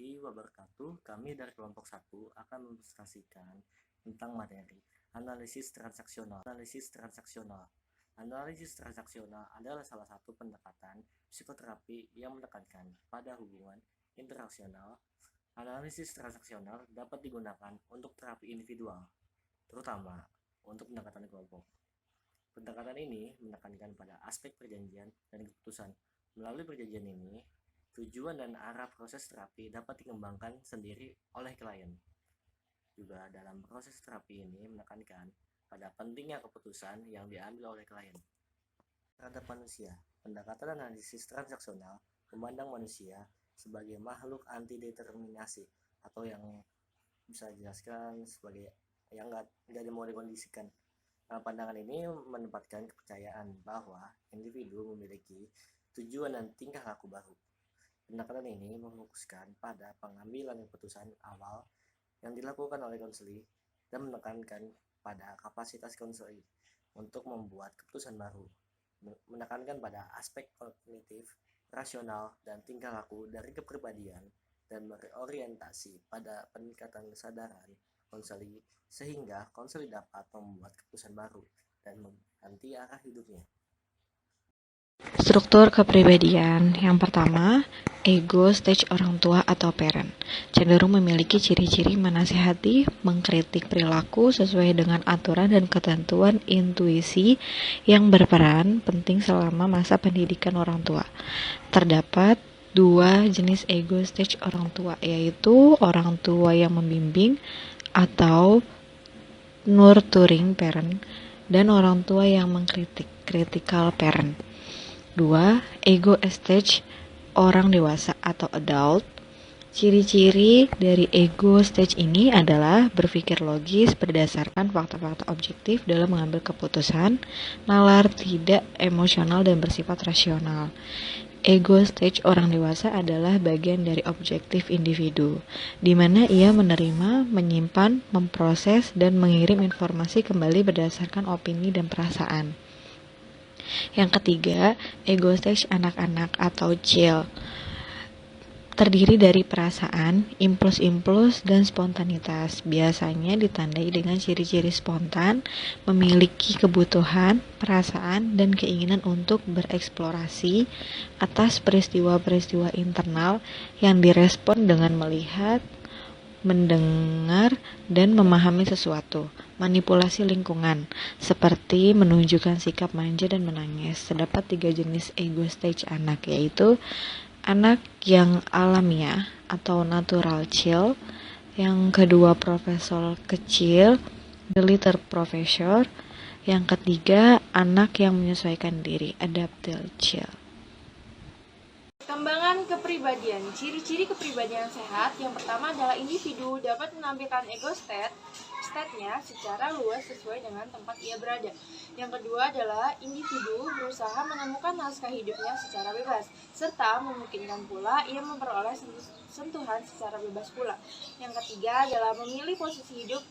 warahmatullahi wabarakatuh. Kami dari kelompok 1 akan mempresentasikan tentang materi analisis transaksional. Analisis transaksional adalah salah satu pendekatan psikoterapi yang menekankan pada hubungan interaksional. Analisis transaksional dapat digunakan untuk terapi individual, terutama untuk pendekatan kelompok. Pendekatan ini menekankan pada aspek perjanjian dan keputusan. Melalui perjanjian ini, tujuan dan arah proses terapi dapat dikembangkan sendiri oleh klien. Juga dalam proses terapi ini menekankan pada pentingnya keputusan yang diambil oleh klien. Terhadap manusia, pendekatan analisis transaksional memandang manusia sebagai makhluk anti-determinasi atau yang bisa dijelaskan sebagai yang nggak mau dikondisikan. Pandangan ini menempatkan kepercayaan bahwa individu memiliki tujuan dan tingkah laku baru. Pendekatan ini memfokuskan pada pengambilan keputusan awal yang dilakukan oleh konseli dan menekankan pada kapasitas konseli untuk membuat keputusan baru, menekankan pada aspek kognitif, rasional, dan tingkah laku dari kepribadian, dan berorientasi pada peningkatan kesadaran konseli sehingga konseli dapat membuat keputusan baru dan mengganti arah hidupnya. Struktur kepribadian. Yang pertama, ego stage orang tua atau parent. Cenderung memiliki ciri-ciri menasihati, mengkritik perilaku sesuai dengan aturan dan ketentuan intuisi yang berperan penting selama masa pendidikan orang tua. Terdapat dua jenis ego stage orang tua, yaitu orang tua yang membimbing atau nurturing parent dan orang tua yang mengkritik, critical parent. 2. Ego stage orang dewasa atau adult. Ciri-ciri dari ego stage ini adalah berpikir logis berdasarkan fakta-fakta objektif dalam mengambil keputusan, nalar, tidak emosional dan bersifat rasional. Ego stage orang dewasa adalah bagian dari objektif individu, di mana ia menerima, menyimpan, memproses, dan mengirim informasi kembali berdasarkan opini dan perasaan. Yang ketiga, ego stage anak-anak atau child. Terdiri dari perasaan, impuls-impuls, dan spontanitas. Biasanya ditandai dengan ciri-ciri spontan, memiliki kebutuhan, perasaan, dan keinginan untuk bereksplorasi atas peristiwa-peristiwa internal yang direspon dengan melihat, mendengar, dan memahami sesuatu. Manipulasi lingkungan, seperti menunjukkan sikap manja dan menangis. Terdapat 3 jenis ego stage anak, yaitu anak yang alamiah atau natural child, yang kedua profesor kecil, the little professor, yang ketiga anak yang menyesuaikan diri, adaptive child. Perkembangan kepribadian. Ciri-ciri kepribadian sehat. Yang pertama adalah individu dapat menampilkan ego state-nya secara luas sesuai dengan tempat ia berada. Yang kedua adalah individu berusaha menemukan naskah hidupnya secara bebas, serta memungkinkan pula ia memperoleh sentuhan secara bebas pula. Yang ketiga adalah memilih posisi hidup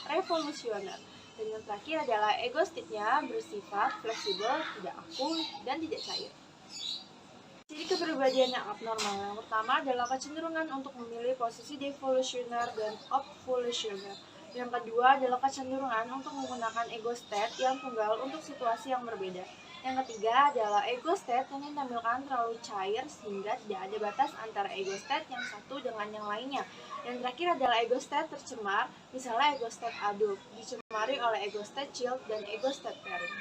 revolusioner. Dan yang terakhir adalah ego state-nya bersifat fleksibel, tidak kaku, dan tidak cair. Ciri kepribadian yang abnormal. Yang pertama adalah kecenderungan untuk memilih posisi devolusioner dan obvolusioner. Yang kedua adalah kecenderungan untuk menggunakan ego state yang tunggal untuk situasi yang berbeda. Yang ketiga adalah ego state yang ditampilkan terlalu cair sehingga tidak ada batas antara ego state yang satu dengan yang lainnya. Yang terakhir adalah ego state tercemar, misalnya ego state adult, dicemari oleh ego state child dan ego state parent.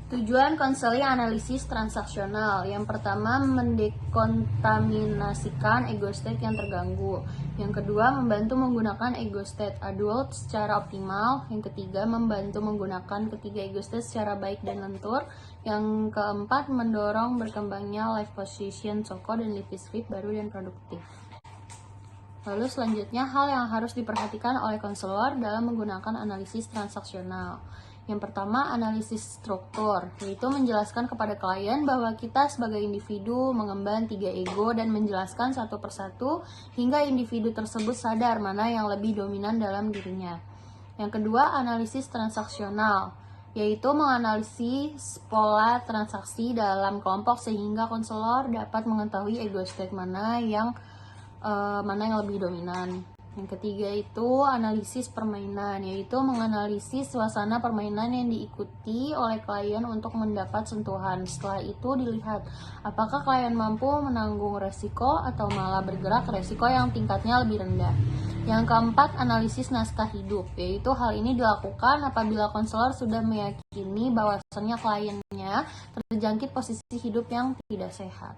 Tujuan konseling analisis transaksional. Yang pertama, mendekontaminasikan ego state yang terganggu. Yang kedua, membantu menggunakan ego state adult secara optimal. Yang ketiga, membantu menggunakan ketiga ego state secara baik dan lentur. Yang keempat, mendorong berkembangnya life position Soko dan life fit baru dan produktif. Lalu selanjutnya, hal yang harus diperhatikan oleh konselor dalam menggunakan analisis transaksional. Yang pertama, analisis struktur, yaitu menjelaskan kepada klien bahwa kita sebagai individu mengemban 3 ego dan menjelaskan satu persatu hingga individu tersebut sadar mana yang lebih dominan dalam dirinya. Yang kedua, analisis transaksional, yaitu menganalisis pola transaksi dalam kelompok sehingga konselor dapat mengetahui ego state mana yang mana yang lebih dominan. Yang ketiga itu analisis permainan, yaitu menganalisis suasana permainan yang diikuti oleh klien untuk mendapat sentuhan. Setelah itu dilihat apakah klien mampu menanggung resiko atau malah bergerak resiko yang tingkatnya lebih rendah. Yang keempat, analisis naskah hidup, yaitu hal ini dilakukan apabila konselor sudah meyakini bahwasannya kliennya terjangkit posisi hidup yang tidak sehat.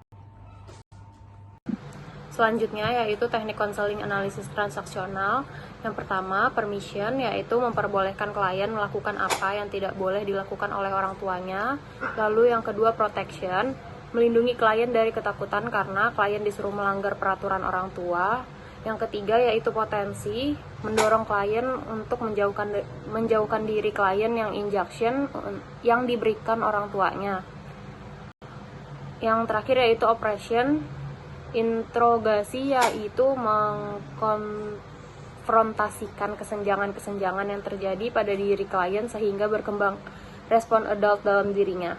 Selanjutnya yaitu teknik konseling analisis transaksional. Yang pertama, permission, yaitu memperbolehkan klien melakukan apa yang tidak boleh dilakukan oleh orang tuanya. Lalu yang kedua, protection, melindungi klien dari ketakutan karena klien disuruh melanggar peraturan orang tua. Yang ketiga yaitu potensi, mendorong klien untuk menjauhkan diri klien yang injunction yang diberikan orang tuanya. Yang terakhir yaitu oppression, interogasi, yaitu mengkonfrontasikan kesenjangan-kesenjangan yang terjadi pada diri klien sehingga berkembang respon adult dalam dirinya.